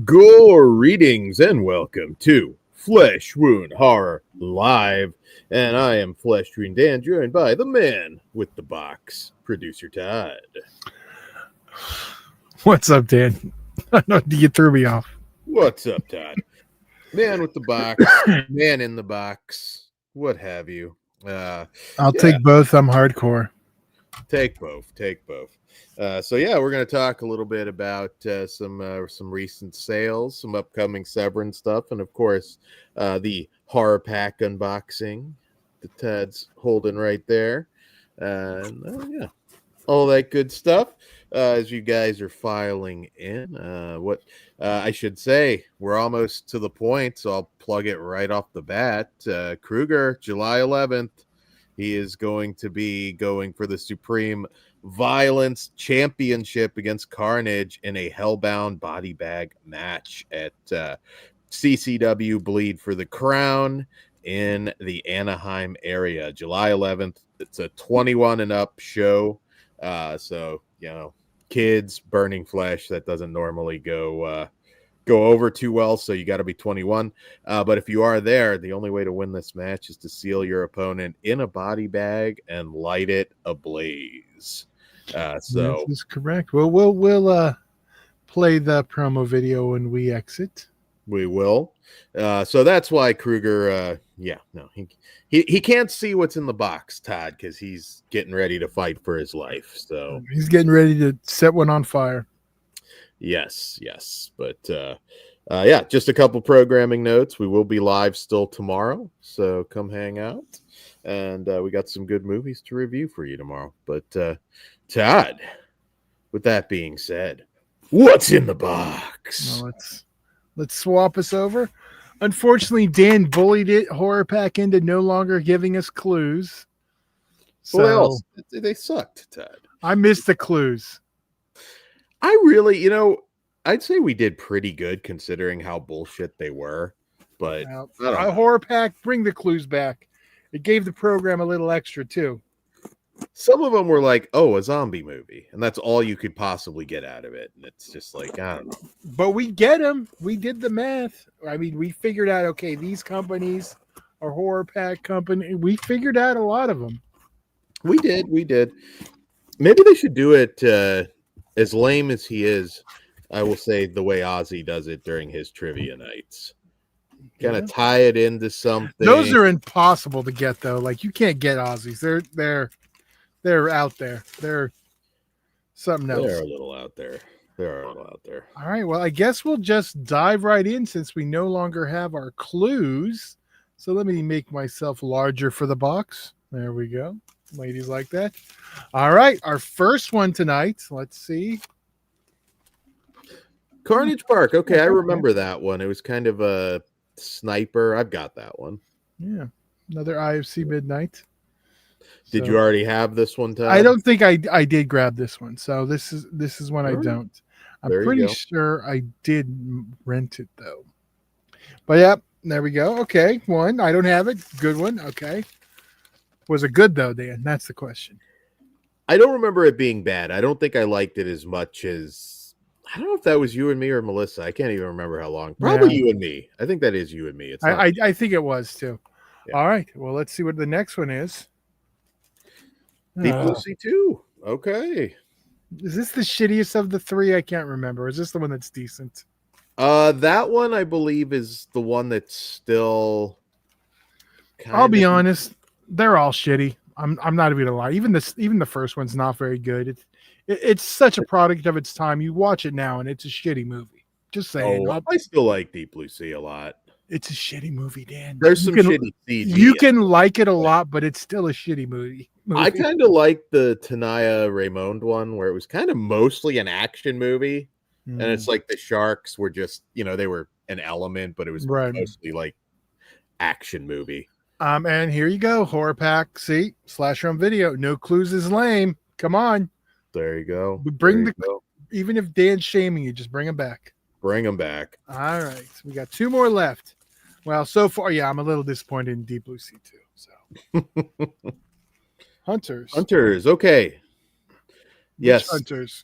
Greetings and welcome to Flesh Wound Horror Live. And I am Flesh Wound Dan, joined by the man with the box, producer Todd. What's up, Dan? You threw me off. What's up, Todd? Man with the box, man in the box, what have you. I'll take both. I'm hardcore. Take both. We're going to talk a little bit about some recent sales, some upcoming Severance stuff, and of course, the HorrorPack unboxing that Tad's holding right there. All that good stuff. As you guys are filing in, I should say, we're almost to the point, so I'll plug it right off the bat. Kruger, July 11th, he is going to be going for the Supreme Violence Championship against Carnage in a Hellbound body bag match at CCW Bleed for the Crown in the Anaheim area, July 11th. It's a 21 and up show. Kids burning flesh, that doesn't normally go over too well, so you got to be 21. But if you are there, the only way to win this match is to seal your opponent in a body bag and light it ablaze. This is correct. Well, we'll play the promo video when we exit. We will. So that's why Kruger, he can't see what's in the box, Todd, because he's getting ready to fight for his life. So he's getting ready to set one on fire. Yes. But just a couple programming notes. We will be live still tomorrow, so come hang out. And we got some good movies to review for you tomorrow. But Todd, with that being said, what's in the box? Well, let's swap us over. Unfortunately, Dan bullied HorrorPack into no longer giving us clues. So they sucked, Todd. I missed the clues. I really, I'd say we did pretty good considering how bullshit they were. But HorrorPack, bring the clues back. It gave the program a little extra too. Some of them were like, a zombie movie, and that's all you could possibly get out of it. And it's just like, I don't know. But we get them. We did the math. I mean, we figured out, okay, these companies are HorrorPack company. We figured out a lot of them. We did. Maybe they should do it as lame as he is. I will say the way Ozzy does it during his trivia nights. Kind of tie it into something. Those are impossible to get, though. Like, you can't get Aussies. They're out there. They're something else. They're a little out there. All right. Well, I guess we'll just dive right in since we no longer have our clues. So let me make myself larger for the box. There we go. Ladies like that. All right. Our first one tonight. Let's see. Carnage Park. Okay. I remember that one. It was kind of a sniper. I've got that one. Yeah. Another IFC Midnight. Did you already have this one, Todd? I don't think I did grab this one. So this is one I don't. I'm pretty sure I did rent it though. But yeah, there we go. Okay, one. I don't have it. Good one. Okay. Was it good though, Dan? That's the question. I don't remember it being bad. I don't think I liked it as much as I don't know if that was you and me or Melissa. I can't even remember how long. Probably you and me. I think that is you and me. I think it was too. Yeah. All right. Well, let's see what the next one is. Deep Blue Sea 2. Okay. Is this the shittiest of the three? I can't remember. Is this the one that's decent? That one I believe is the one that's still. I'll be honest. They're all shitty. I'm not even gonna lie. Even the first one's not very good. It's such a product of its time. You watch it now and it's a shitty movie. Just saying. I still like Deep Blue Sea a lot. It's a shitty movie, Dan. There's some shitty CG. You can like it a lot, but it's still a shitty movie. I kind of like the Tanaya Raymond one where it was kind of mostly an action movie. And it's like the sharks were just, they were an element, but it was mostly like action movie. And here you go, HorrorPack. See, slasher on video. No clues is lame. Come on. There you go. We even if Dan's shaming you, just bring them back. Bring them back. All right. So we got two more left. Well, so far, I'm a little disappointed in Deep Blue Sea too. So Hunters. Okay. Yes. Hunters.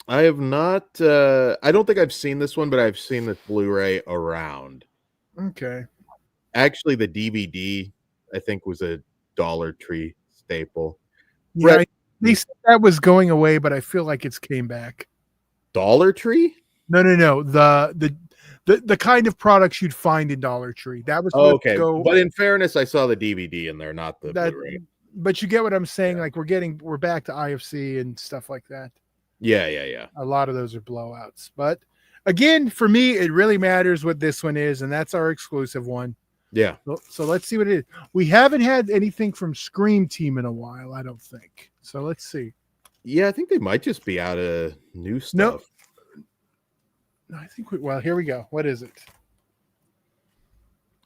I have not. I don't think I've seen this one, but I've seen this Blu-ray around. Okay. Actually, the DVD I think was a Dollar Tree staple. Yeah, Brett, they said that was going away, but I feel like it's came back. Dollar Tree? No. The kind of products you'd find in Dollar Tree. That was supposed to Okay, go. but in fairness, I saw the DVD in there, not the That, Blu-ray. but you get what I'm saying. Yeah. Like we're back to IFC and stuff like that. Yeah. A lot of those are blowouts. But again, for me, it really matters what this one is, and that's our exclusive one. Yeah. So let's see what it is. We haven't had anything from Scream Team in a while, I don't think. So let's see. Yeah, I think they might just be out of new stuff. No, I think well, here we go. What is it?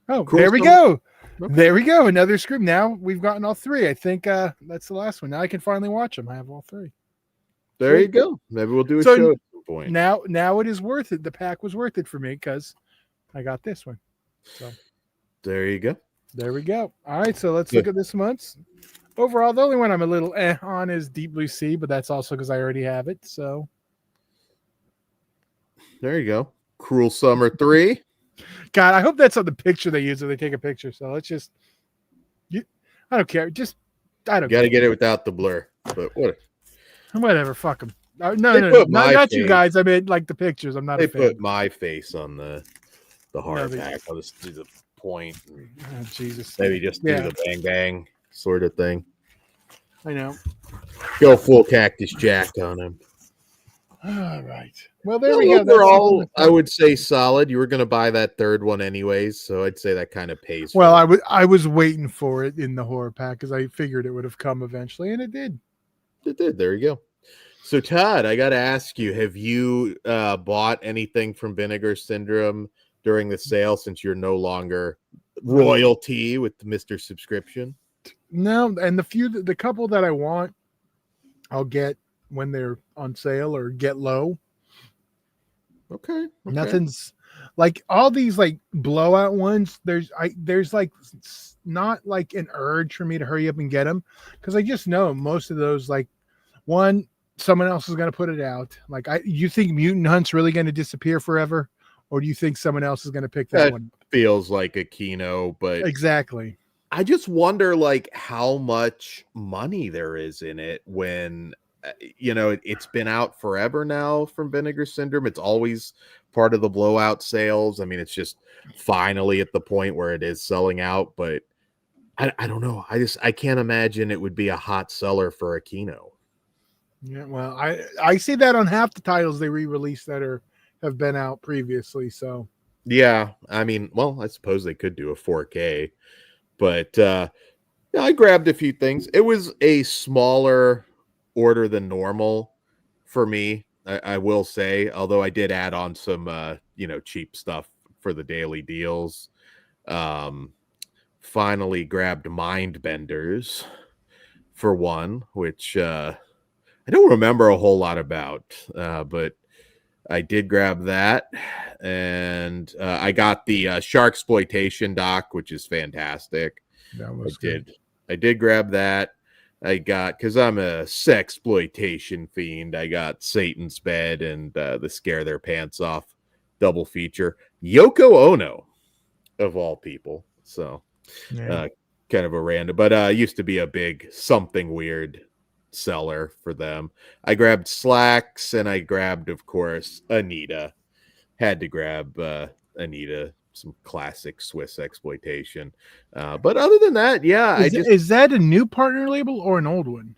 Oh, Cool there we stuff. go. Okay. There we go. Another Scream. Now we've gotten all three. I think that's the last one. Now I can finally watch them. I have all three. There you go. Maybe we'll do a So show at some point. Now it is worth it. The pack was worth it for me because I got this one. So there you go. There we go. All right, so let's look at this month's. Overall, the only one I'm a little on is Deep Blue Sea, but that's also because I already have it. So there you go. Cruel Summer 3. God, I hope that's on the picture they use when they take a picture. So let's just, I don't care. I don't. Got to get it without the blur. But whatever. Fuck them. No, not you guys. I mean, like the pictures. I'm not. They put my face on the horror pack. I'll just do the point. Oh, Jesus. Maybe just do the bang bang sort of thing. I know. Go full Cactus Jack on him. All right. Well, there we go. Overall, I would say solid. You were going to buy that third one anyways, so I'd say that kind of pays. Well, I was waiting for it in the horror pack because I figured it would have come eventually, and it did. It did. There you go. So, Todd, I got to ask you: have you bought anything from Vinegar Syndrome during the sale since you're no longer royalty with the Mr. Subscription? No, and the couple that I want, I'll get when they're on sale or get low. Okay. Nothing's like all these like blowout ones. There's like not like an urge for me to hurry up and get them because I just know most of those like someone else is going to put it out. Like you think Mutant Hunt's really going to disappear forever, or do you think someone else is going to pick that one? Feels like a Kino, but exactly. I just wonder like how much money there is in it when it's been out forever now from Vinegar Syndrome. It's always part of the blowout sales. I mean, it's just finally at the point where it is selling out, but I don't know. I can't imagine it would be a hot seller for a Kino. Yeah, well, I see that on half the titles they re-released that have been out previously. So yeah, I mean, well, I suppose they could do a 4K, but I grabbed a few things. It was a smaller order than normal for me, I will say, although I did add on some cheap stuff for the daily deals. Finally grabbed Mindbenders for one, which I don't remember a whole lot about, but I did grab that, and I got the Sharksploitation doc, which is fantastic. I did grab that. I got, because I'm a sexploitation fiend, I got Satan's Bed and the Scare Their Pants Off double feature. Yoko Ono, of all people. So kind of a random, but used to be a big Something Weird seller for them. I grabbed Slacks, and I grabbed, of course, Anita. Had to grab Anita, some classic Swiss exploitation. But other than that, yeah. Is that a new partner label or an old one?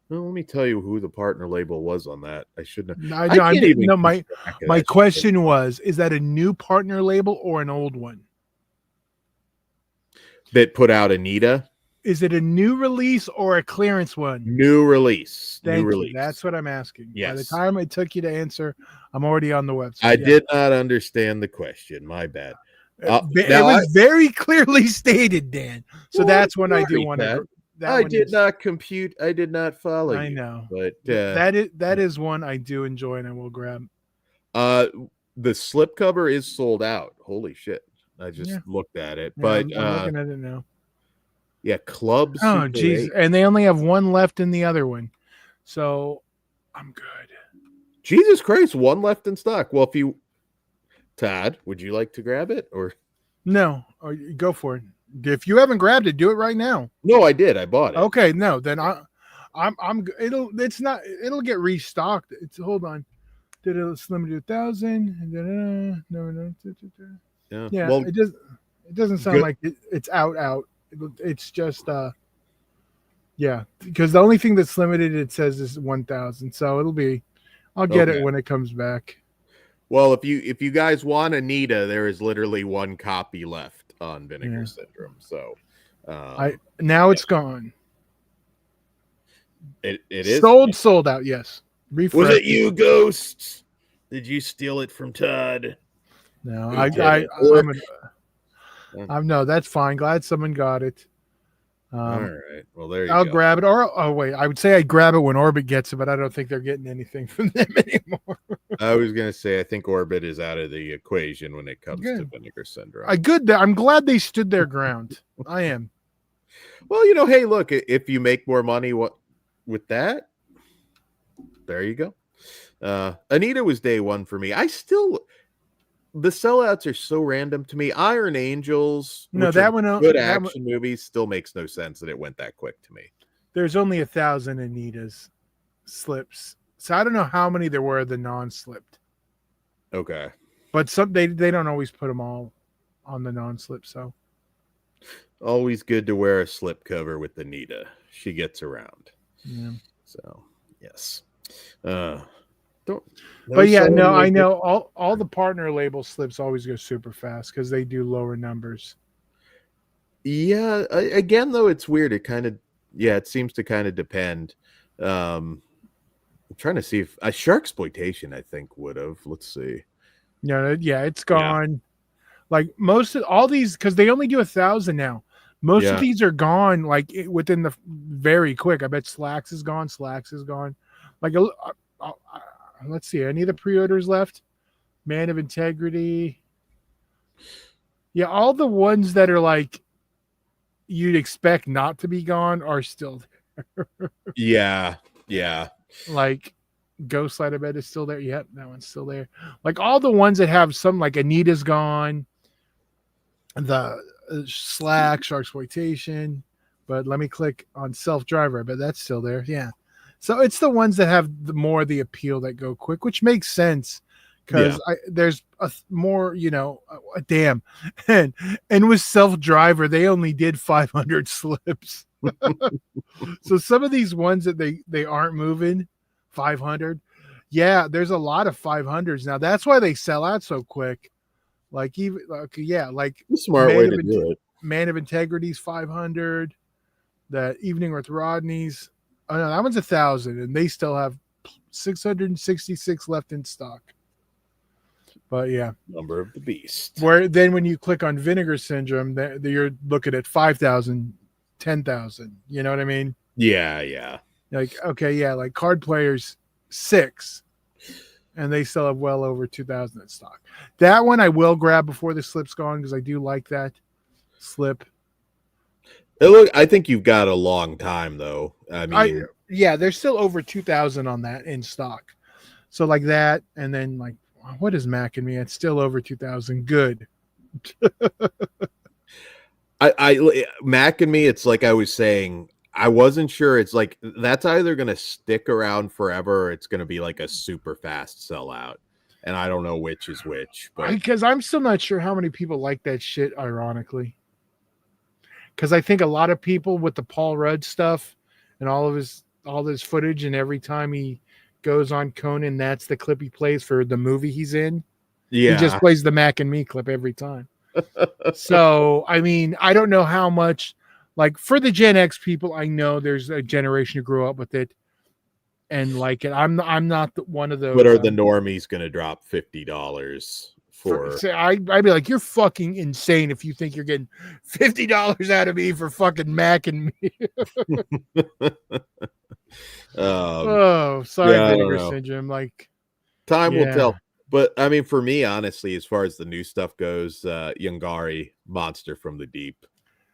Well, let me tell you who the partner label was on that. I shouldn't have. My question was, is that a new partner label or an old one? That put out Anita? Is it a new release or a clearance one? New release. Thank you. That's what I'm asking. Yes. By the time it took you to answer, I'm already on the website. I did not understand the question. My bad. It was very clearly stated, Dan. So that's when I do want to. I did not compute. I did not follow. I know, but that is one I do enjoy, and I will grab. The slipcover is sold out. Holy shit! I just looked at it, but I'm looking at it now. Yeah, Club. Oh, geez. And they only have one left in the other one. So I'm good. Jesus Christ, one left in stock. Well, Todd, would you like to grab it or? No, or go for it. If you haven't grabbed it, do it right now. No, I did. I bought it. Okay, no, then it'll get restocked. Hold on. Did it's limited to 1,000? No. Yeah. Well, it doesn't sound like it's out. It's just yeah, because the only thing that's limited it says is 1,000. So I'll get it when it comes back. Well, if you guys want Anita, there is literally one copy left on Vinegar Syndrome. So it's gone. It is sold out. Yes. Refresh. Was it you, Ghosts? Did you steal it from Todd? No, no, that's fine. Glad someone got it. All right. Well, there you go. I'll grab it. Or wait, I would say I'd grab it when Orbit gets it, but I don't think they're getting anything from them anymore. I was gonna say I think Orbit is out of the equation when it comes to Vinegar Syndrome. I'm glad they stood their ground. I am. Well, hey, look, if you make more money with that, there you go. Anita was day one for me. The sellouts are so random to me. Iron Angels, good action movies, still makes no sense that it went that quick to me. There's only 1,000 Anitas slips, so I don't know how many there were the non-slipped. Okay, but they don't always put them all on the non-slip. So always good to wear a slip cover with Anita. She gets around. Yeah. So yes. I know all the partner label slips always go super fast because they do lower numbers. Yeah, again though, it's weird. It seems to kind of depend. I'm trying to see if Sharksploitation I think would have. Let's see. Yeah, it's gone. Yeah. Like most of all these, because they only do 1,000 now. Most of these are gone like within the very quick. I bet Slacks is gone. Like let's see. Any of the pre-orders left? Man of Integrity. Yeah, all the ones that are like you'd expect not to be gone are still there. Yeah. Like Ghostlight, I bet is still there. Yep, that one's still there. Like all the ones that have some, like Anita's gone. The Slack, Sharksploitation. But let me click on Self Driver. I bet that's still there. Yeah. So it's the ones that have more the appeal that go quick, which makes sense because there's more, damn. And with Self Driver, they only did 500 slips. So some of these ones that they aren't moving, 500. Yeah, there's a lot of 500s now. That's why they sell out so quick. Like like smart way to do it. Man of Integrity's 500. That Evening with Rodney's. Oh no, that one's 1,000, and they still have 666 left in stock. But yeah, number of the beast. Where then when you click on Vinegar Syndrome, you're looking at 5,000, 10,000. You know what I mean? Yeah. Like like Card Players 6, and they still have well over 2,000 in stock. That one I will grab before the slip's gone because I do like that slip. I think you've got a long time though. I mean, there's still over 2,000 on that in stock. So like that, and then like, what is Mac and Me? It's still over 2,000. Good. Mac and Me. It's like I was saying. I wasn't sure. It's like that's either going to stick around forever, or it's going to be like a super fast sellout, and I don't know which is which. Because I'm still not sure how many people like that shit. Ironically. Because I think a lot of people with the Paul Rudd stuff and all this footage, and every time he goes on Conan, that's the clip he plays for the movie he's in. Yeah. He just plays the Mac and Me clip every time. So, I mean, I don't know how much, like for the Gen X people, I know there's a generation who grew up with it and like it. I'm not one of those. But are the normies going to drop $50? I'd be like, you're fucking insane if you think you're getting $50 out of me for fucking Mac and Me. Sorry, Vinegar Syndrome. Like, time will tell. But I mean, for me, honestly, as far as the new stuff goes, Yungari, Monster from the Deep.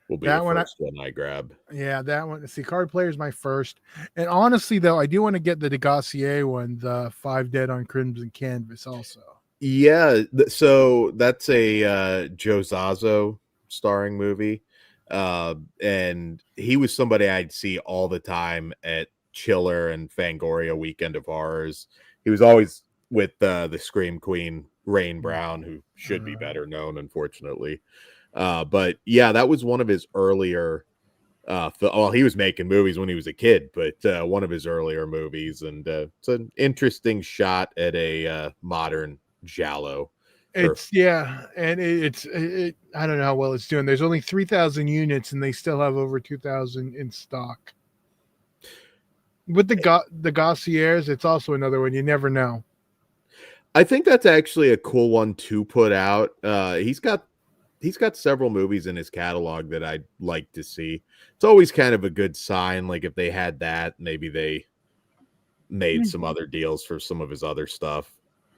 will be the That one, first one I grab. yeah, that one. See, Card Player is my first. And honestly, though, I do want to get the Degassier one, the Five Dead on Crimson Canvas, also. Yeah, so that's a Joe Zazzo starring movie. And he was somebody I'd see all the time at Chiller and Fangoria Weekend of Horrors. He was always with the Scream Queen, Rain Brown, who should be better known, unfortunately. But yeah, that was one of his earlier well, he was making movies when he was a kid, but one of his earlier movies, and it's an interesting shot at a modern giallo. It's yeah, and I don't know how well it's doing. There's only 3,000 units, and they still have over 2,000 in stock. With the Gossiers, it's also another one you never know. I think that's actually a cool one to put out. He's got several movies in his catalog that I'd like to see. It's always kind of a good sign. Like if they had that, maybe they made some other deals for some of his other stuff.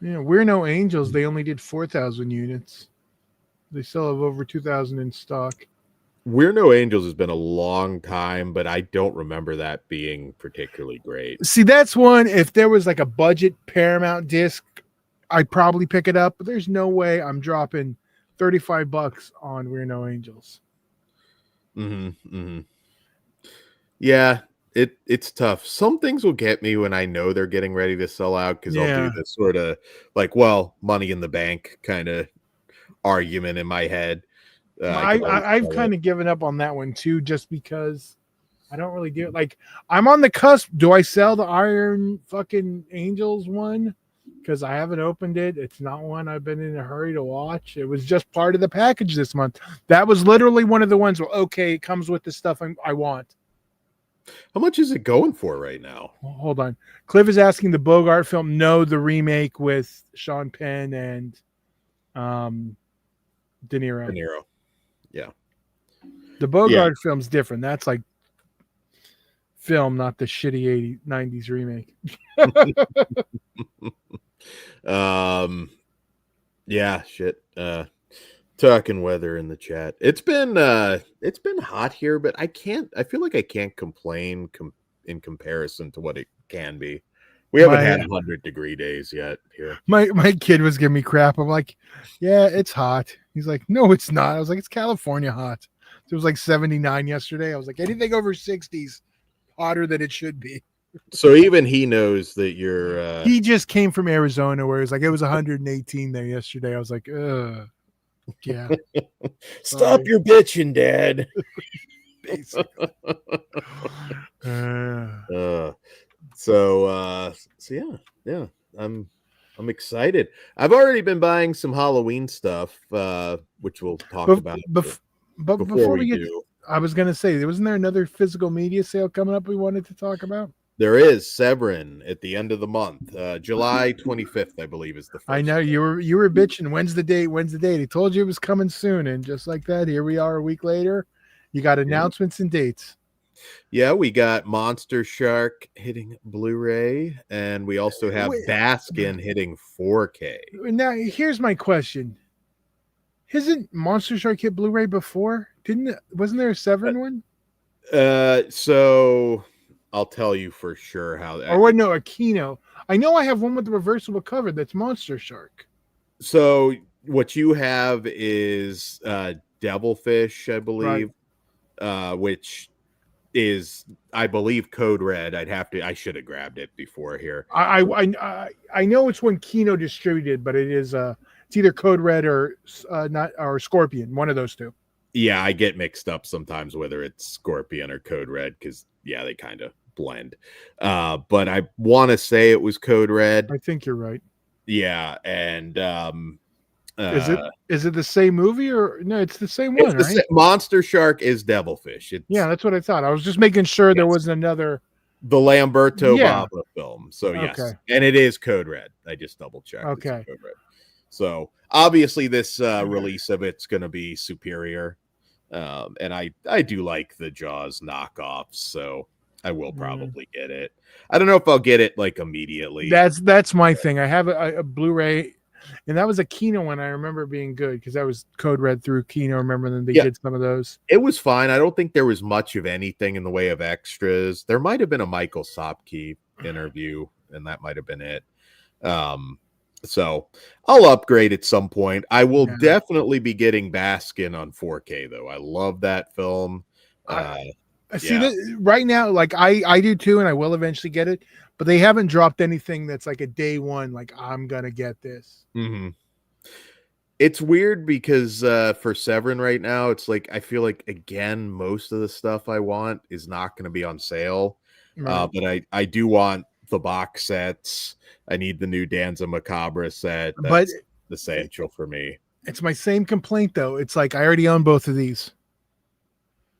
Yeah, We're No Angels, they only did 4,000 units. They still have over 2,000 in stock. We're No Angels has been a long time, but I don't remember that being particularly great. See, that's one, if there was like a budget Paramount disc, I'd probably pick it up, but there's no way I'm dropping $35 on We're No Angels. Yeah, it's tough. Some things will get me when I know they're getting ready to sell out, because I'll do this sort of like, well, money in the bank kind of argument in my head. I've kind of given up on that one too, just because I don't really do it. Like, I'm on the cusp. Do I sell the Iron fucking Angels one? Because I haven't opened it. It's not one I've been in a hurry to watch. It was just part of the package this month. That was literally one of the ones where, okay, it comes with the stuff I want. How much is it going for right now? Hold on. Cliff is asking the Bogart film. No, the remake with Sean Penn and De Niro. De Niro. Yeah. The Bogart film's different. That's like film, not the shitty 90s remake. Yeah, shit. Talking weather in the chat. It's been hot here, but I feel like I can't complain in comparison to what it can be. We haven't had 100-degree days yet here. My kid was giving me crap. I'm like, yeah, it's hot. He's like, no, it's not. I was like, it's California hot. It was like 79 yesterday. I was like, anything over 60s hotter than it should be. So even he knows that you're he just came from Arizona where it was like it was 118 there yesterday. I was like, yeah. Stop your bitching, Dad. Basically. So yeah. I'm excited. I've already been buying some Halloween stuff, which we'll talk about. But before we get, I was gonna say, wasn't there another physical media sale coming up we wanted to talk about? There is Severin at the end of the month, July 25th, I believe is the first. I know you were bitching. When's the date? He told you it was coming soon, and just like that, here we are a week later. You got announcements and dates. Yeah, we got Monster Shark hitting Blu-ray, and we also have Baskin hitting 4K. Now, here's my question: Hasn't Monster Shark hit Blu-ray before? Wasn't there a Severin one? So I'll tell you for sure how. Or what? No, a Kino. I know I have one with the reversible cover. That's Monster Shark. So what you have is Devilfish, I believe, which is, I believe, Code Red. I should have grabbed it before here. I know it's one Kino distributed, but it is it's either Code Red or Scorpion, one of those two. Yeah, I get mixed up sometimes whether it's Scorpion or Code Red, because they kind of blend. But I want to say it was Code Red. I think you're right. Yeah, and is it the same movie or no? It's the same one, right? Monster Shark is Devilfish. Yeah, that's what I thought. I was just making sure there wasn't another. The Lamberto Bava film. So yes, and it is Code Red. I just double checked. Okay. Code Red. So obviously this release of it's going to be superior, and I do like the Jaws knockoffs, so I will probably get it. I don't know if I'll get it like immediately. That's my thing. I have a Blu-ray. And that was a Kino one. I remember being good because that was code red through Kino. Remember then they Yeah. did some of those. It was fine. I don't think there was much of anything in the way of extras. There might have been a Michael Sopke interview, and that might have been it. So I'll upgrade at some point. I will definitely be getting Baskin on 4K though. I love that film. See that right now, like I do too, and I will eventually get it, but they haven't dropped anything that's like a day one, like I'm gonna get this. Mm-hmm. It's weird because for Severin right now, it's like I feel like again most of the stuff I want is not going to be on sale. Right. But I do want the box sets. I need the new Danza Macabre set. That's essential for me. It's my same complaint though. It's like I already own both of these.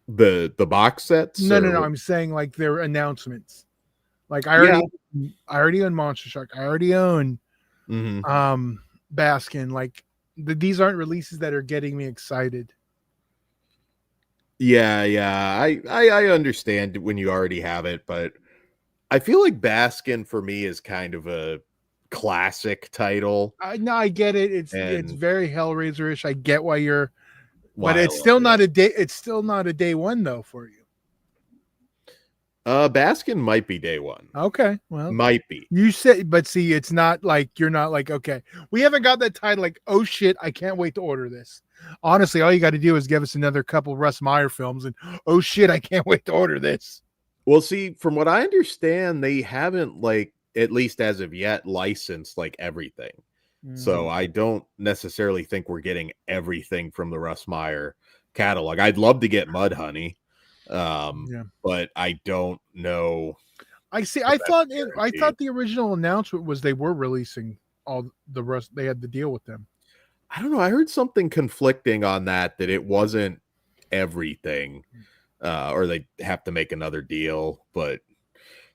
The box sets? No. I'm saying like their announcements. Like I already own Monster Shark. I already own Baskin. Like these aren't releases that are getting me excited. Yeah. I understand when you already have it, but I feel like Baskin for me is kind of a classic title. No, I get it. It's very Hellraiser-ish. I get why you're, but it's still not a day. It's still not a day one though for you. Baskin might be day one. Okay, well, might be. You said, but see, it's not like you're not like okay. We haven't got that title. Like, oh shit, I can't wait to order this. Honestly, all you got to do is give us another couple Russ Meyer films, and oh shit, I can't wait to order this. Well, see, from what I understand, they haven't like at least as of yet licensed like everything. So I don't necessarily think we're getting everything from the Russ Meyer catalog. I'd love to get Mudhoney. But I don't know. I see. I thought the original announcement was they were releasing all the rest. They had to deal with them. I don't know. I heard something conflicting on that it wasn't everything, or they have to make another deal. But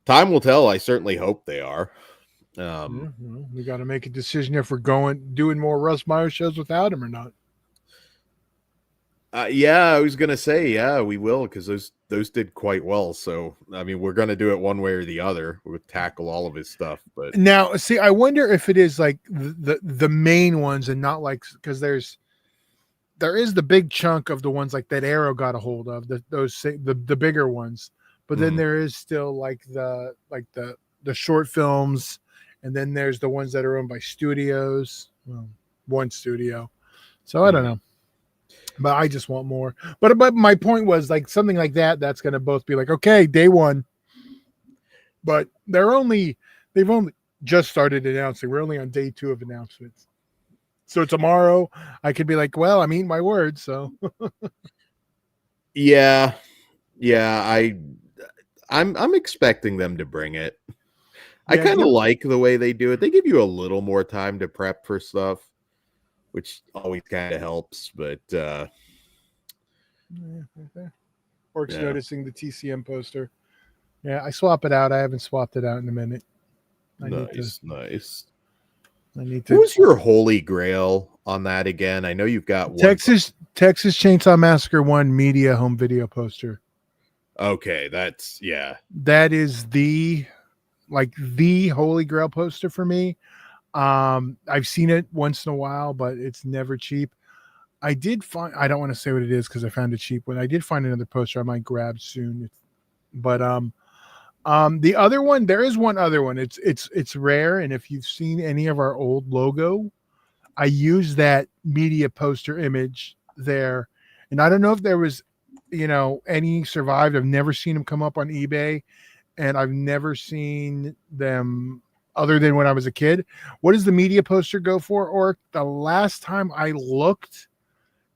time will tell. I certainly hope they are. We got to make a decision if we're doing more Russ Meyer shows without him or not. I was gonna say, we will, because those did quite well. So I mean, we're gonna do it one way or the other. We'll tackle all of his stuff. But now, see, I wonder if it is like the main ones and not like because there is the big chunk of the ones like that Arrow got a hold of the bigger ones, but then there is still like the short films, and then there's the ones that are owned by studios, one studio. So I don't know. But I just want more. But my point was like something like that's going to both be like, okay, day one. But they've only just started announcing. We're only on day 2 of announcements. So tomorrow I could be like, well, I'm eating my words. So yeah. I'm expecting them to bring it. I kind of like the way they do it. They give you a little more time to prep for stuff, which always kind of helps, but Orc's noticing the TCM poster. Yeah, I swap it out. I haven't swapped it out in a minute. Nice. I need to. Who's your holy grail on that again? I know you've got Texas Chainsaw Massacre 1 media home video poster. Okay, that is the holy grail poster for me. I've seen it once in a while, but it's never cheap. I don't want to say what it is because I found it cheap, but I did find another poster I might grab soon. But the other one, there is one other one. It's rare, and if you've seen any of our old logo, I use that media poster image there, and I don't know if there was, any survived. I've never seen them come up on eBay, and I've never seen them other than when I was a kid. What does the media poster go for? Or the last time I looked,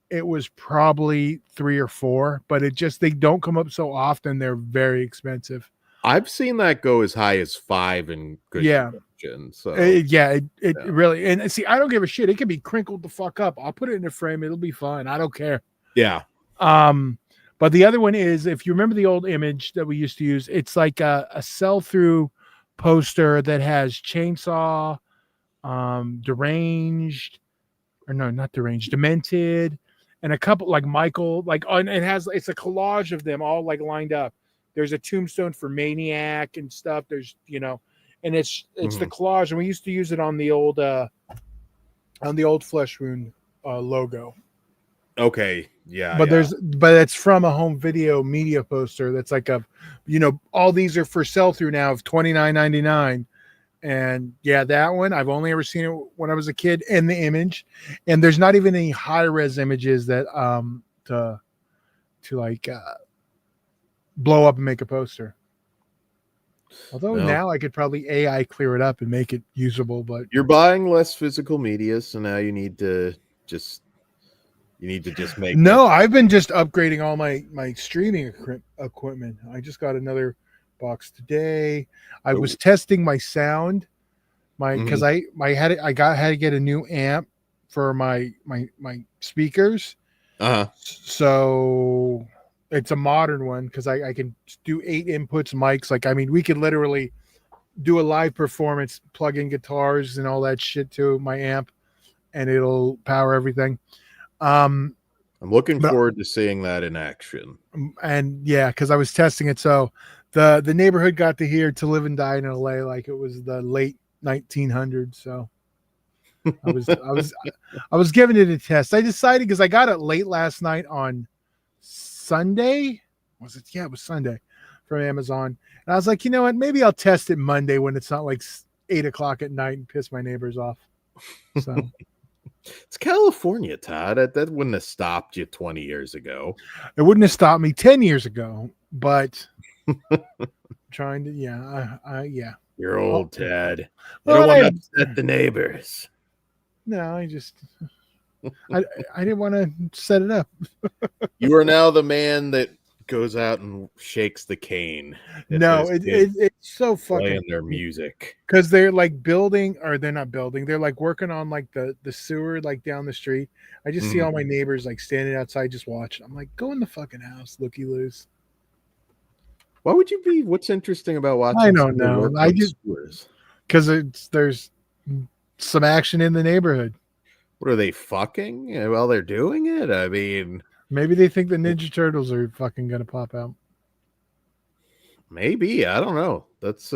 it was probably 3 or 4, but they don't come up so often. They're very expensive. I've seen that go as high as 5 in good condition. So it really, and see, I don't give a shit. It can be crinkled the fuck up. I'll put it in a frame. It'll be fine. I don't care. Yeah. But the other one is, if you remember the old image that we used to use, it's like a sell-through poster that has Chainsaw, Deranged, or no, not Deranged, Demented, and a couple like Michael, it's a collage of them all like lined up. There's a tombstone for Maniac and stuff. There's, and it's the collage, and we used to use it on the old on the old Flesh Wound logo. Okay, yeah, But yeah. it's from a home video media poster that's like a, all these are for sell through now of $29.99. And yeah, that one I've only ever seen it when I was a kid in the image, and there's not even any high res images that to like blow up and make a poster. Although now I could probably AI clear it up and make it usable, but you're buying less physical media, so now you need to just make no, I've been just upgrading all my streaming equipment. I just got another box today. I was testing my sound, because I had to get a new amp for my speakers. So it's a modern one because I can do 8 inputs mics. Like, I mean, we could literally do a live performance, plug in guitars and all that shit to my amp, and it'll power everything. I'm looking forward to seeing that in action. And yeah, because I was testing it. So the neighborhood got to hear "To Live and Die in LA" like it was the late 1900s. So I was giving it a test. I decided because I got it late last night on Sunday. Was it? Yeah, it was Sunday from Amazon. And I was like, you know what? Maybe I'll test it Monday when it's not like 8:00 at night and piss my neighbors off. So it's California, Todd. That wouldn't have stopped you 20 years ago. It wouldn't have stopped me 10 years ago, but trying to, yeah. You're old, Ted. You don't want to upset the neighbors. No, I didn't want to set it up. You are now the man that goes out and shakes the cane. No, it's so fucking playing their music because they're like building, or they're not building. They're like working on like the sewer like down the street. I just see all my neighbors like standing outside just watching. I'm like, go in the fucking house, looky loose. Why would you be? What's interesting about watching? I don't know. I just because there's some action in the neighborhood. What are they fucking while they're doing it? I mean, maybe they think the Ninja Turtles are fucking gonna pop out. Maybe, I don't know. That's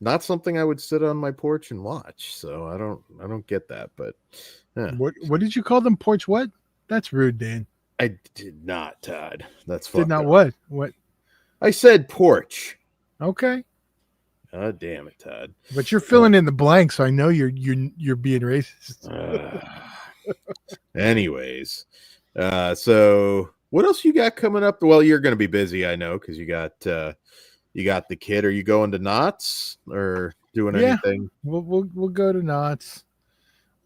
not something I would sit on my porch and watch. So I don't get that. But what did you call them? Porch what? That's rude, Dan. I did not, Todd. That's did not up. What? I said porch. Okay. Oh, damn it, Todd. But you're filling in the blanks, so I know you're being racist. Anyways, so what else you got coming up? Well, you're going to be busy, I know, because you got the kid. Are you going to Knott's or doing anything? We'll go to Knott's.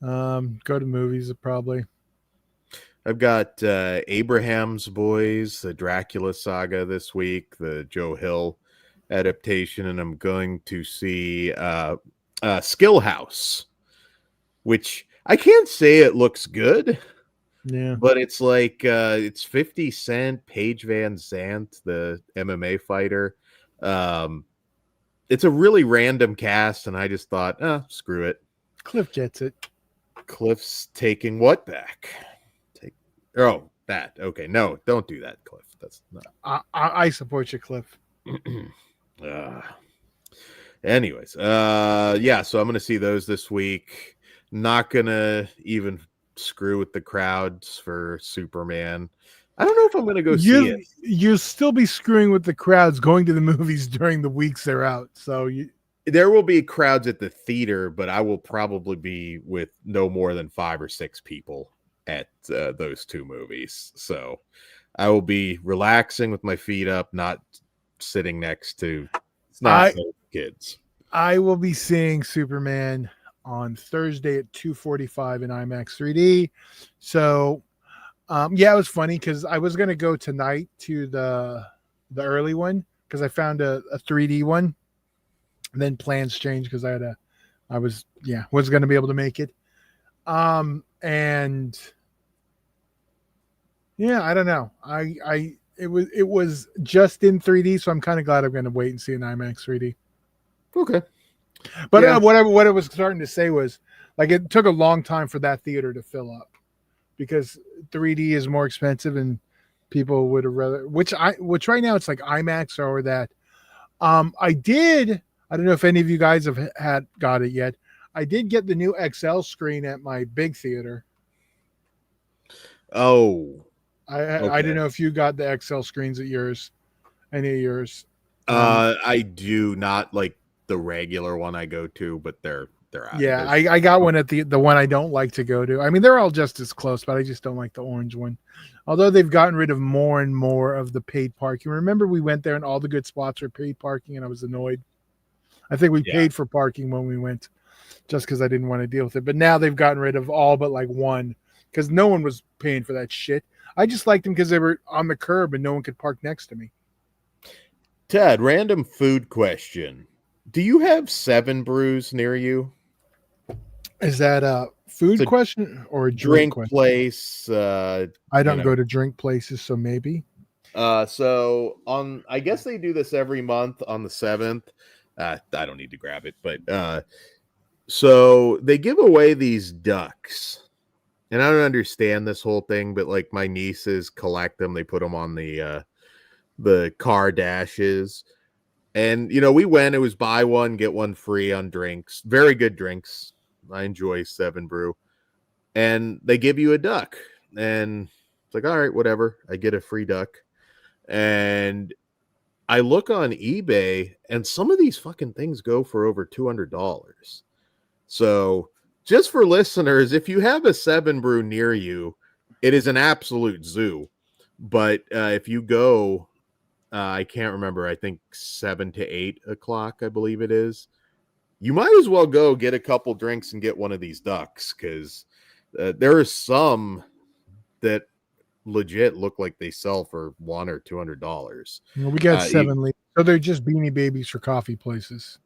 Go to movies probably. I've got Abraham's Boys, the Dracula saga this week, the Joe Hill adaptation, and I'm going to see Skill House, which I can't say it looks good. Yeah, but it's like it's 50 Cent, Paige Van Zandt, the MMA fighter. It's a really random cast, and I just thought, screw it. Cliff gets it. Cliff's taking what back? That. Okay, no, don't do that, Cliff. That's not. I support you, Cliff. Anyways, yeah. So I'm gonna see those this week. Not gonna even screw with the crowds for Superman. I don't know if I'm gonna go see it. You'll still be screwing with the crowds going to the movies during the weeks they're out. So there will be crowds at the theater, but I will probably be with no more than 5 or 6 people at those 2 movies. So I will be relaxing with my feet up, not sitting next to kids. I will be seeing Superman on Thursday at 2:45 in IMAX 3D. So it was funny because I was gonna go tonight to the early one because I found a 3D one, and then plans changed because was gonna be able to make it. And yeah, I don't know. It was just in 3D, so I'm kind of glad I'm gonna wait and see an IMAX 3D. Okay. But what I was starting to say was, like, it took a long time for that theater to fill up because 3D is more expensive and people would have rather, which right now it's like IMAX or that. I don't know if any of you guys have got it yet. I did get the new XL screen at my big theater. Oh, I didn't know if you got the XL screens at yours, any of yours. I do not like the regular one I go to, but they're out. Yeah, I got one at the one I don't like to go to. I mean, they're all just as close, but I just don't like the orange one. Although they've gotten rid of more and more of the paid parking. Remember, we went there and all the good spots were paid parking, and I was annoyed. I think we paid for parking when we went, just because I didn't want to deal with it. But now they've gotten rid of all but like one, because no one was paying for that shit. I just liked them because they were on the curb and no one could park next to me. Ted, random food question: do you have 7 Brews near you? Is that a food question or a drink question? Place? I don't go to drink places, so maybe. So I guess they do this every month on the 7th. I don't need to grab it, but so they give away these ducks, and I don't understand this whole thing, but like my nieces collect them. They put them on the car dashes, and we went. It was buy one get one free on drinks. Very good drinks. I enjoy 7 Brew, and they give you a duck, and it's like, all right, whatever. I get a free duck, and I look on eBay, and some of these fucking things go for over $200. So just for listeners, if you have a 7 Brew near you, it is an absolute zoo. But if you go, I can't remember, I think 7 to 8 o'clock, I believe it is. You might as well go get a couple drinks and get one of these ducks, because there are some that legit look like they sell for $100 or $200. Well, we got 7 liters. So they're just Beanie Babies for coffee places.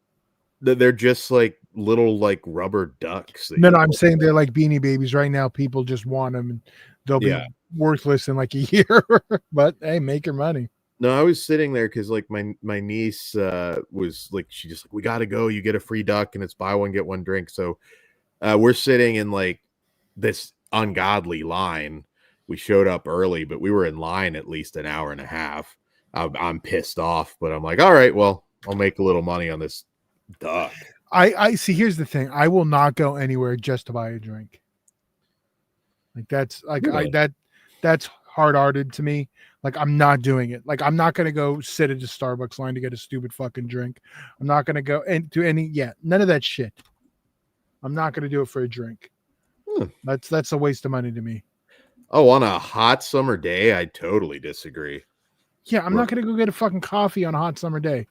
They're just like little like rubber ducks. No, I'm saying they're like Beanie Babies right now. People just want them, and they'll be worthless in like a year. But hey, make your money. No, I was sitting there because like my niece was like, she just like, we got to go. You get a free duck, and it's buy one get one drink. So we're sitting in like this ungodly line. We showed up early, but we were in line at least an hour and a half. I'm pissed off, but I'm like, all right, well, I'll make a little money on this duck. I see. Here's the thing: I will not go anywhere just to buy a drink. Like that's like that's hard-hearted to me. Like I'm not doing it. Like I'm not gonna go sit at a Starbucks line to get a stupid fucking drink. I'm not gonna go and do none of that shit. I'm not gonna do it for a drink. That's a waste of money to me. Oh, on a hot summer day, I totally disagree. Yeah, I'm not gonna go get a fucking coffee on a hot summer day.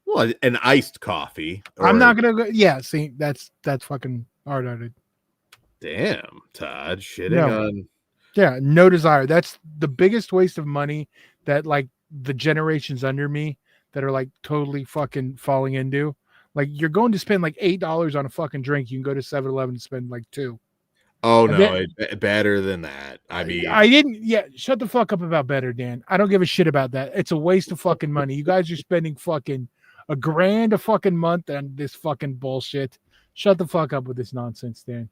Well, an iced coffee. I'm not gonna go. Yeah, see, that's fucking hard-hearted. Damn, Todd, shitting on. Yeah, no desire. That's the biggest waste of money that like the generations under me that are like totally fucking falling into. Like you're going to spend like $8 on a fucking drink. You can go to 7-Eleven and spend like $2. Oh no, better than that. I mean, I didn't. Yeah, shut the fuck up about better, Dan. I don't give a shit about that. It's a waste of fucking money. You guys are spending fucking $1,000 a fucking month on this fucking bullshit. Shut the fuck up with this nonsense, Dan.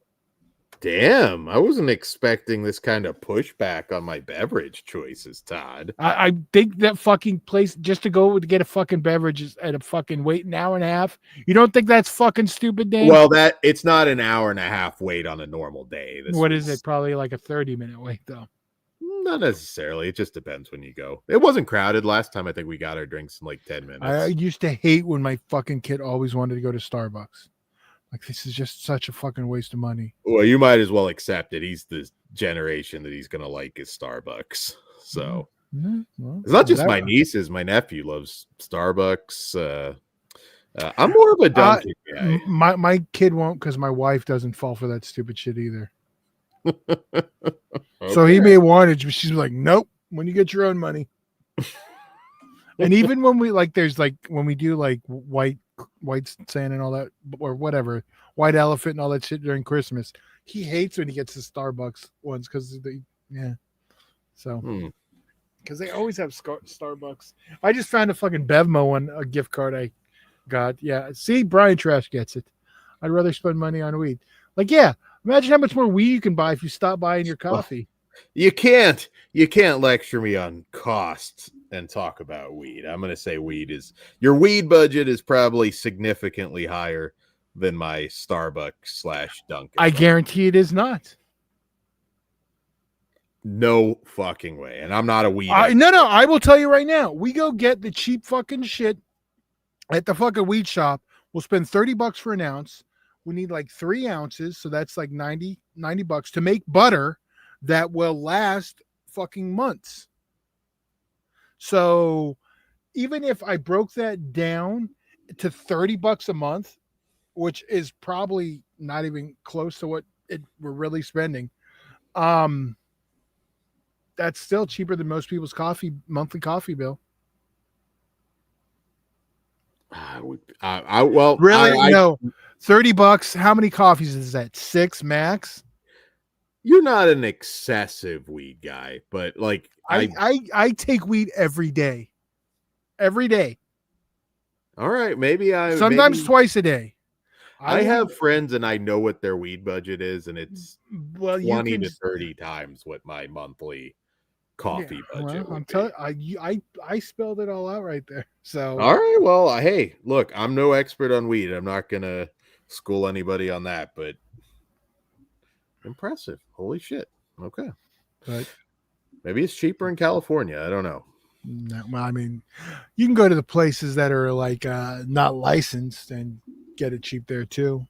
Damn, I wasn't expecting this kind of pushback on my beverage choices, Todd. I think that fucking place just to go to get a fucking beverage is at a fucking wait an hour and a half. You don't think that's fucking stupid, Dan? Well, it's not an hour and a half wait on a normal day. What is it? Probably like a 30-minute wait, though. Not necessarily. It just depends when you go. It wasn't crowded last time. I think we got our drinks in like 10 minutes. I used to hate when my fucking kid always wanted to go to Starbucks. Like, this is just such a fucking waste of money. Well, you might as well accept it. He's the generation that he's going to like is Starbucks. So it's not just my nieces. My nephew loves Starbucks. I'm more of a Dunkin' guy. My kid won't because my wife doesn't fall for that stupid shit either. Okay. So he may want it, but she's like, nope, when you get your own money. And even when we like, there's like, when we do like white Santa and all that, or whatever, white elephant and all that shit during Christmas, he hates when he gets the Starbucks ones because because they always have Starbucks. I just found a fucking Bevmo one, a gift card I got. Yeah, see, Brian Trash gets it. I'd rather spend money on weed. Like, yeah, imagine how much more weed you can buy if you stop buying your coffee. You can't lecture me on costs and talk about weed. I'm going to say your weed budget is probably significantly higher than my Starbucks/Dunkin'. I guarantee it is not. No fucking way. And I'm not a weed. No, I will tell you right now. We go get the cheap fucking shit at the fucking weed shop. We'll spend $30 for an ounce. We need like 3 ounces, so that's like $90 to make butter that will last fucking months. So even if I broke that down to $30 a month, which is probably not even close to what we're really spending, that's still cheaper than most people's monthly coffee bill. Well, really, no, $30. How many coffees is that? 6 max. You're not an excessive weed guy, but like I take weed every day. Every day. All right, maybe sometimes twice a day. I have friends and I know what their weed budget is, and it's 20 to 30 times what my monthly coffee budget. Well, I'm telling I spelled it all out right there. So all right, well, hey, look, I'm no expert on weed. I'm not gonna school anybody on that, but impressive. Holy shit. Okay. But maybe it's cheaper in California. I don't know. No, well, I mean, you can go to the places that are like not licensed and get it cheap there too.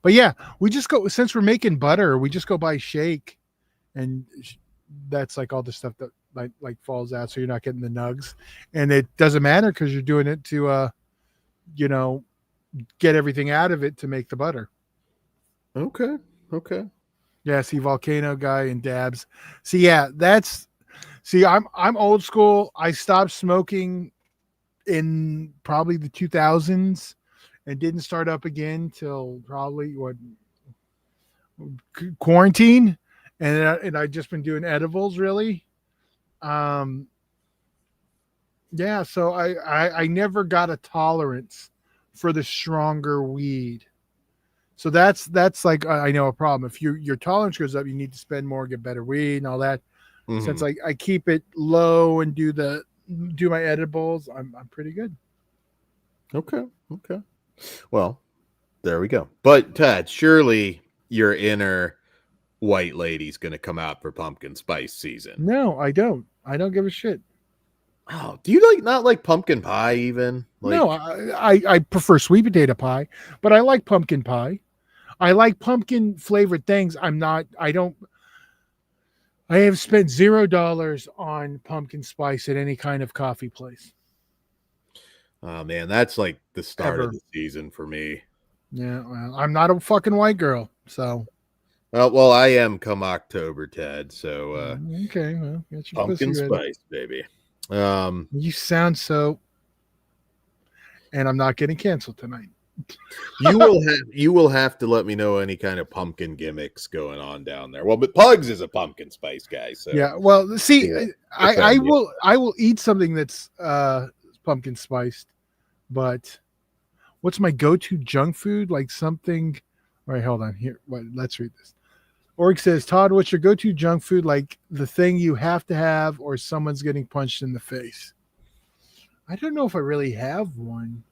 But yeah, we just go, since we're making butter, we just go buy shake, and that's like all the stuff that like falls out, so you're not getting the nugs, and it doesn't matter because you're doing it to get everything out of it to make the butter. Okay. Yeah, see, Volcano guy and dabs. I'm old school. I stopped smoking in probably the 2000s and didn't start up again till probably quarantine, and I just been doing edibles really. So I never got a tolerance for the stronger weed. So that's like, I know a problem. If your tolerance goes up, you need to spend more, get better weed and all that. Mm-hmm. Since I keep it low and do my edibles, I'm pretty good. Okay. Well, there we go. But Ted, surely your inner white lady's going to come out for pumpkin spice season. No, I don't. I don't give a shit. Oh, do you not like pumpkin pie even? No, I prefer sweet potato pie, but I like pumpkin pie. I like pumpkin flavored things. I have spent $0 on pumpkin spice at any kind of coffee place. Oh man, that's like the start of the season for me. Yeah, well, I'm not a fucking white girl, so. Well, I am come October, Ted. So okay, well, get your pumpkin spice, baby. You sound so. And I'm not getting canceled tonight. You will have to let me know any kind of pumpkin gimmicks going on down there. Well, but Pugs is a pumpkin spice guy, so yeah. Well, see, I will eat something that's pumpkin spiced, but what's my go-to junk food? Like something. All right, hold on here. Let's read this. Org says, Todd, what's your go-to junk food? Like the thing you have to have, or someone's getting punched in the face? I don't know if I really have one.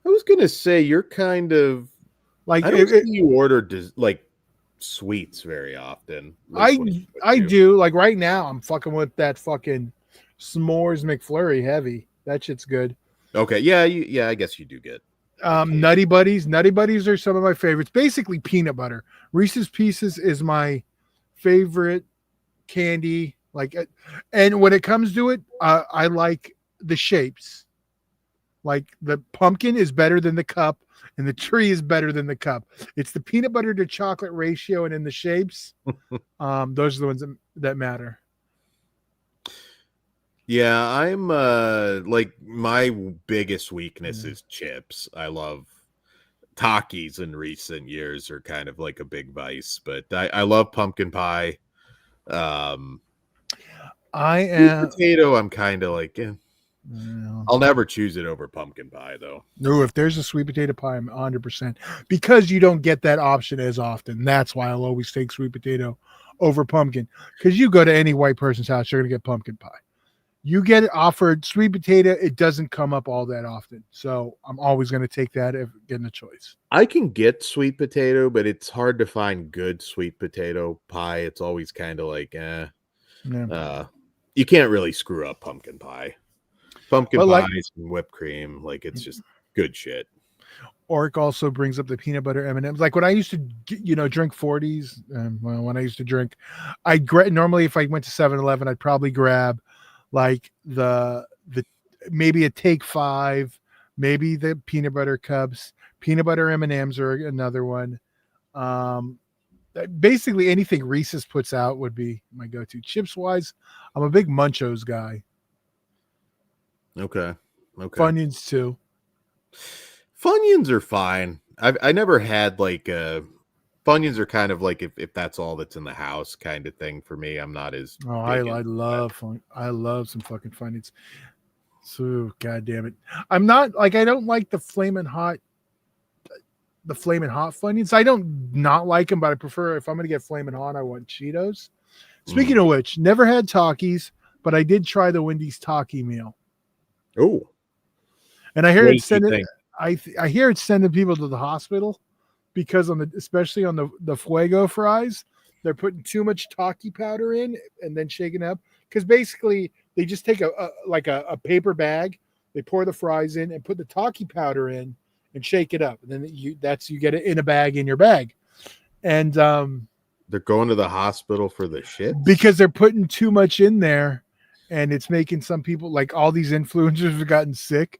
I was gonna say you're kind of like you order like sweets very often. I do. Like right now, I'm fucking with that fucking s'mores McFlurry heavy. That shit's good. Okay, yeah, I guess you do get. Nutty Buddies. Nutty Buddies are some of my favorites. Basically, peanut butter. Reese's Pieces is my favorite candy. Like, and when it comes to it, I like the shapes. Like the pumpkin is better than the cup, and the tree is better than the cup. It's the peanut butter to chocolate ratio, and in the shapes, those are the ones that matter. Yeah, I'm like my biggest weakness is chips. I love Takis in recent years are kind of like a big vice, but I love pumpkin pie. Potato, I'm kind of like, I'll never choose it over pumpkin pie though. No, if there's a sweet potato pie, I'm 100%, because you don't get that option as often. That's why I'll always take sweet potato over pumpkin, because you go to any white person's house, you're gonna get pumpkin pie. You get it offered sweet potato. It doesn't come up all that often. So I'm always going to take that if getting a choice. I can get sweet potato, but it's hard to find good sweet potato pie. It's always kind of like, Yeah. You can't really screw up pumpkin pie. Pumpkin pies and whipped cream, like it's just good shit. Orc also brings up the peanut butter M&Ms. Like when I used to, drink 40s, when I used to drink, normally if I went to 7-Eleven, I'd probably grab like the maybe a Take 5, maybe the peanut butter cups, peanut butter M&Ms or another one. Basically anything Reese's puts out would be my go-to. Chips wise, I'm a big Munchos guy. Okay. Funyuns too. Funyuns are fine. I never had like Funyuns are kind of like if that's all that's in the house kind of thing for me. I'm not as I love some fucking Funyuns. So god damn it. I'm not like I don't like the flaming hot Funyuns. I don't not like them, but I prefer if I'm gonna get flaming hot, I want Cheetos. Speaking of which, never had Takis, but I did try the Wendy's Taki meal. Oh. And I hear it's sending I hear it's sending people to the hospital because especially on the Fuego fries, they're putting too much Taki powder in and then shaking up. Because basically they just take a paper bag, they pour the fries in and put the Taki powder in and shake it up. And then you get it in a bag in your bag. And they're going to the hospital for the shit because they're putting too much in there, and it's making some people, like all these influencers, have gotten sick.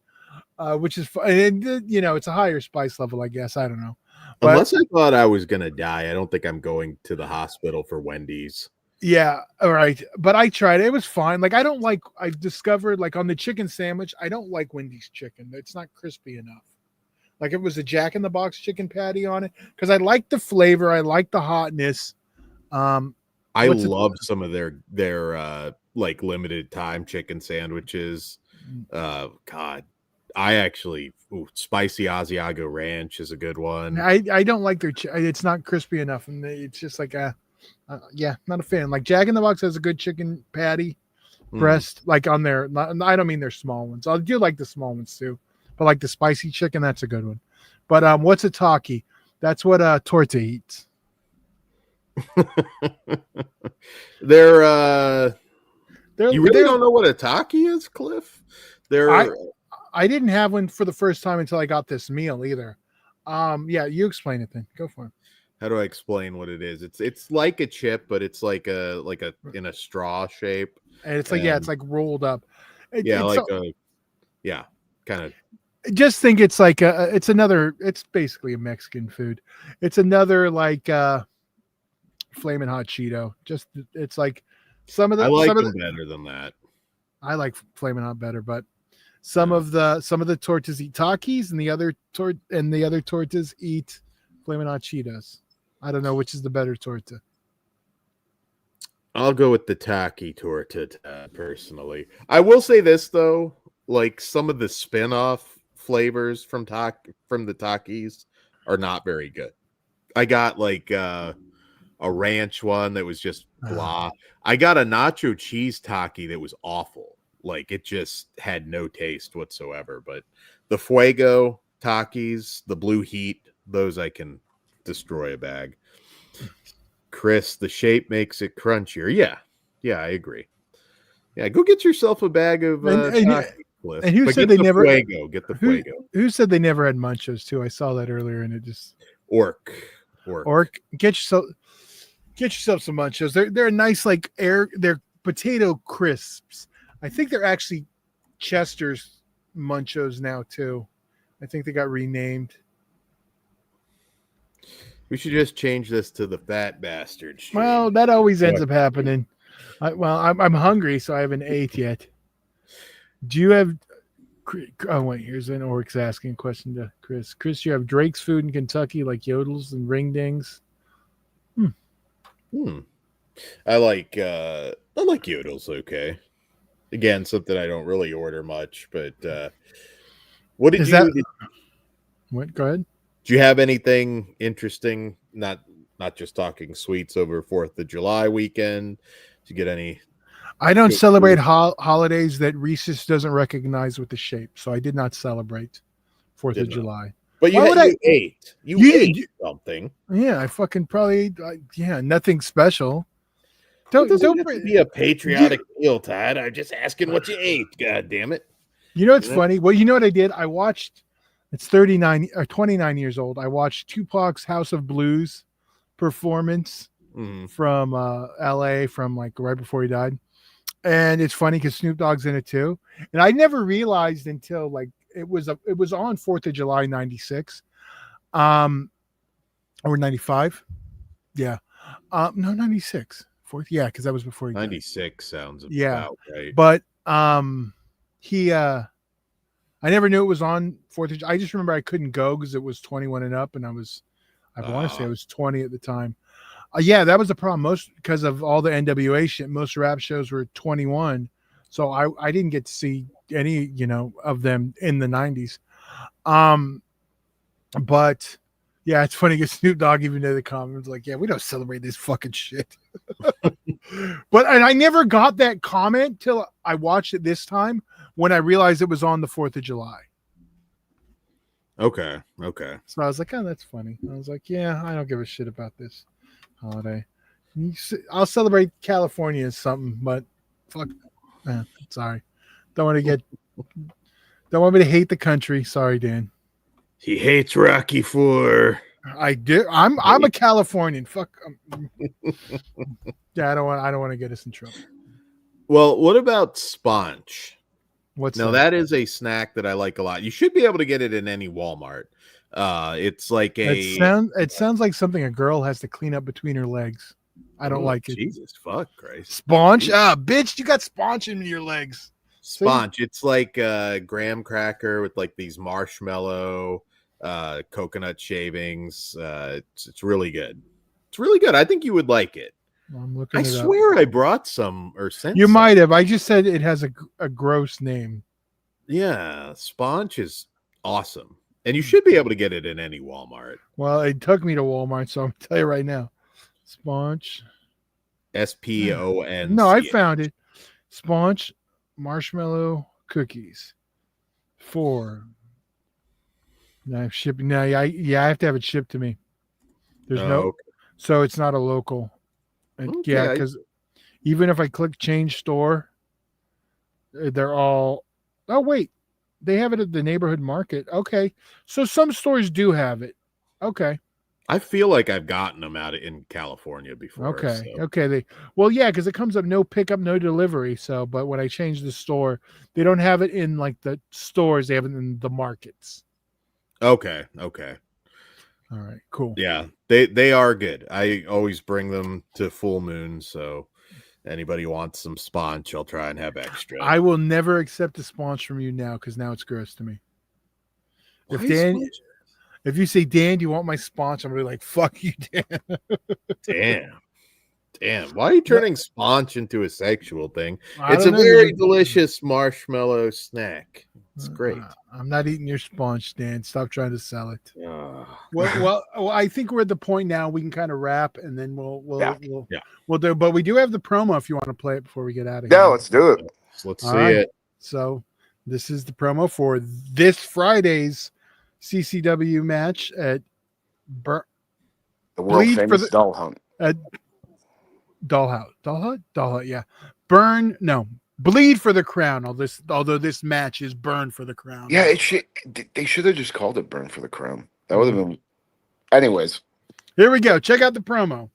Which is fun. And, it's a higher spice level, I guess. I don't know. But, unless I thought I was going to die, I don't think I'm going to the hospital for Wendy's. Yeah. All right. But I tried. It was fine. Like, I've discovered, like, on the chicken sandwich, I don't like Wendy's chicken. It's not crispy enough. Like, it was a Jack in the Box chicken patty on it. Because I like the flavor. I like the hotness. I love some of their like limited time chicken sandwiches. God. I actually spicy Asiago ranch is a good one. I don't like their it's not crispy enough, and it's just like not a fan. Like Jack in the Box has a good chicken patty breast, like on their. I don't mean their small ones. I do like the small ones too, but like the spicy chicken, that's a good one. But what's a Taki? That's what Torta eats. You really don't know what a Taki is, Cliff? I didn't have one for the first time until I got this meal either. Yeah, you explain it then. Go for it. How do I explain what it is? It's like a chip, but it's like a in a straw shape. And it's like it's like rolled up. Kind of. Just think it's like it's basically a Mexican food. It's another like flaming hot Cheeto. Just it's like some of the. I like them better than that. I like flaming hot better, but some of the tortas eat Takis, and the other tortas eat flaming hot Cheetos. I don't know which is the better torta. I'll go with the Taki torta personally. I will say this though, like some of the spin-off flavors from the Takis are not very good. I got like a ranch one that was just blah. I got a nacho cheese Taki that was awful. Like it just had no taste whatsoever. But the Fuego Takis, the Blue Heat, those I can destroy a bag. Chris, the shape makes it crunchier. Yeah, I agree. Yeah, go get yourself a bag of Taki, Cliff. And who said they never Fuego? Get the Fuego. Who said they never had Munchos too? I saw that earlier, and it just Orc. Get yourself some Munchos. They're a nice they're potato crisps. I think they're actually Chester's Munchos now too. I think they got renamed. We should just change this to the Fat Bastard stream. Well, that always ends up happening. I'm hungry, so I haven't ate yet. Do you have? Oh wait, here's an Orc's asking a question to Chris. Chris, you have Drake's food in Kentucky, like Yodels and Ring Dings. I like Yodels. Okay. Again, something I don't really order much, but what did you? What? Go ahead. Do you have anything interesting? Not just talking sweets over 4th of July weekend. Did you get any? I don't celebrate holidays that Reese's doesn't recognize with the shape, so I did not celebrate 4th of July. But you ate. You ate something. Yeah, I fucking probably nothing special. Don't have to be a patriotic meal, Todd. I'm just asking what you ate. God damn it! You know what's funny? Well, you know what I did? I watched. It's 39 or 29 years old. I watched Tupac's House of Blues performance from L.A. from like right before he died, and it's funny because Snoop Dogg's in it too. And I never realized until like it was on 4th of July '96, or '95. Yeah, no, '96. 4th, yeah, because that was before he died. 96 sounds about right. But he I never knew it was on 4th of July. I just remember I couldn't go because it was 21 and up, and I want to say I was 20 at the time. Yeah, that was the problem. Because of all the NWA shit, most rap shows were 21, so I didn't get to see any of them in the 90s. But yeah, it's funny because Snoop Dogg even did the comments like, "Yeah, we don't celebrate this fucking shit." And I never got that comment till I watched it this time when I realized it was on the 4th of July. Okay. So I was like, "Oh, that's funny." I was like, "Yeah, I don't give a shit about this holiday. I'll celebrate California as something, but fuck, sorry, don't want me to hate the country. Sorry, Dan." He hates Rocky IV. I do. I'm a Californian. Fuck. Yeah, I don't want to get us in trouble. Well, what about sponge? What's that is a snack that I like a lot. You should be able to get it in any Walmart. It's like it sounds like something a girl has to clean up between her legs. I don't like it. Jesus fuck Christ. Sponge? Bitch, you got sponge in your legs. Sponge. See? It's like a graham cracker with like these marshmallow coconut shavings. It's really good. It's really good. I think you would like it. I'm looking. I swear I brought some or sent. You might have. I just said it has a gross name. Yeah, sponge is awesome, and you should be able to get it in any Walmart. Well, it took me to Walmart, so I'm gonna tell you right now. Sponge. SPONCH. No, I found it. Sponge marshmallow cookies. 4. Now shipping. Now, I have to have it shipped to me. There's so it's not a local. Okay. Yeah, because even if I click change store, they're all. Oh wait, they have it at the neighborhood market. Okay, so some stores do have it. Okay. I feel like I've gotten them out in California before. Okay. So. Okay. Because it comes up no pickup, no delivery. So, but when I change the store, they don't have it in like the stores. They have it in the markets. Okay. All right, cool. Yeah, they are good. I always bring them to full moon, so anybody wants some sponge, I'll try and have extra. I will never accept a sponge from you now because now it's gross to me. If you say, Dan, do you want my sponge? I'm gonna be like, fuck you, Dan. Damn. Why are you turning sponge into a sexual thing? It's a very delicious marshmallow snack. It's great. I'm not eating your sponge, Dan. Stop trying to sell it. Well, I think we're at the point now we can kind of wrap, and then we'll do. But we do have the promo if you want to play it before we get out of here. Yeah, let's do it. Let's see it. So this is the promo for this Friday's CCW match at the world famous Doll Hunt. At Doll Hut, yeah. Bleed for the Crown. Although this match is Burn for the Crown. Yeah, they should have just called it Burn for the Crown. That would have been. Anyways, here we go. Check out the promo.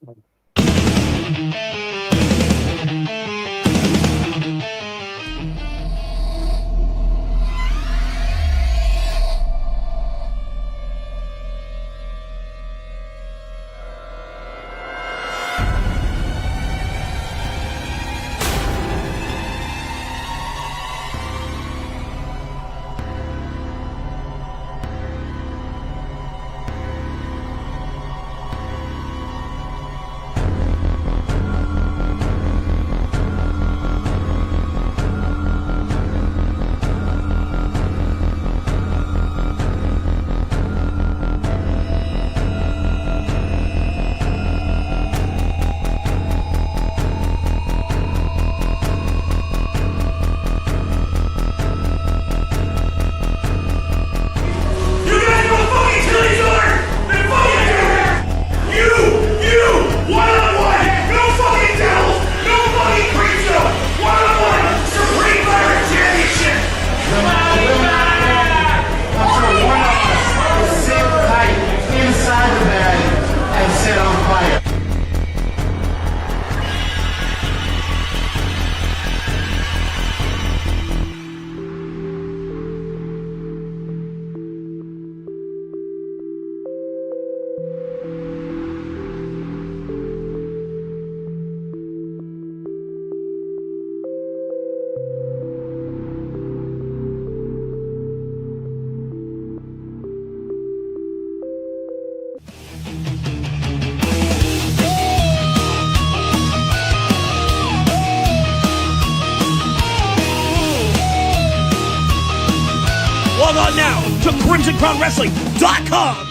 Log on now to CrimsonCrownWrestling.com.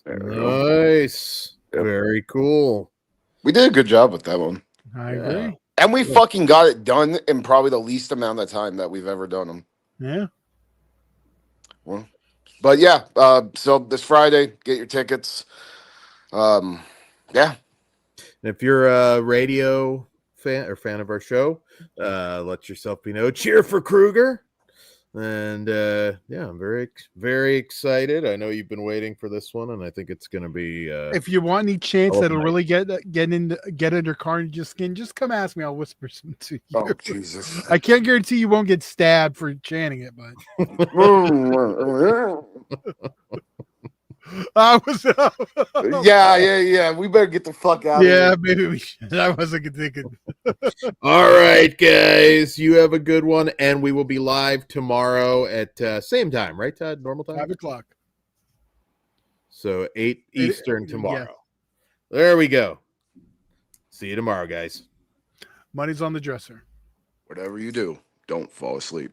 Nice. Yep. Very cool. We did a good job with that one. I agree. And we fucking got it done in probably the least amount of time that we've ever done them. Yeah. Well, but yeah, so this Friday, get your tickets. Yeah. If you're a radio fan or fan of our show, let yourself be known. Cheer for Kruger. And yeah, I'm very, very excited. I know you've been waiting for this one, and I think it's going to be. If you want any chance that'll night. really get in your car and your skin, just come ask me. I'll whisper some to you. Oh Jesus! I can't guarantee you won't get stabbed for chanting it, but I was. yeah. We better get the fuck out. Yeah, of here. maybe we should. I wasn't thinking. All right, guys, you have a good one, and we will be live tomorrow at same time, right, Todd? Normal time, 5:00. So 8 Eastern tomorrow. Yeah. There we go. See you tomorrow, guys. Money's on the dresser. Whatever you do, don't fall asleep.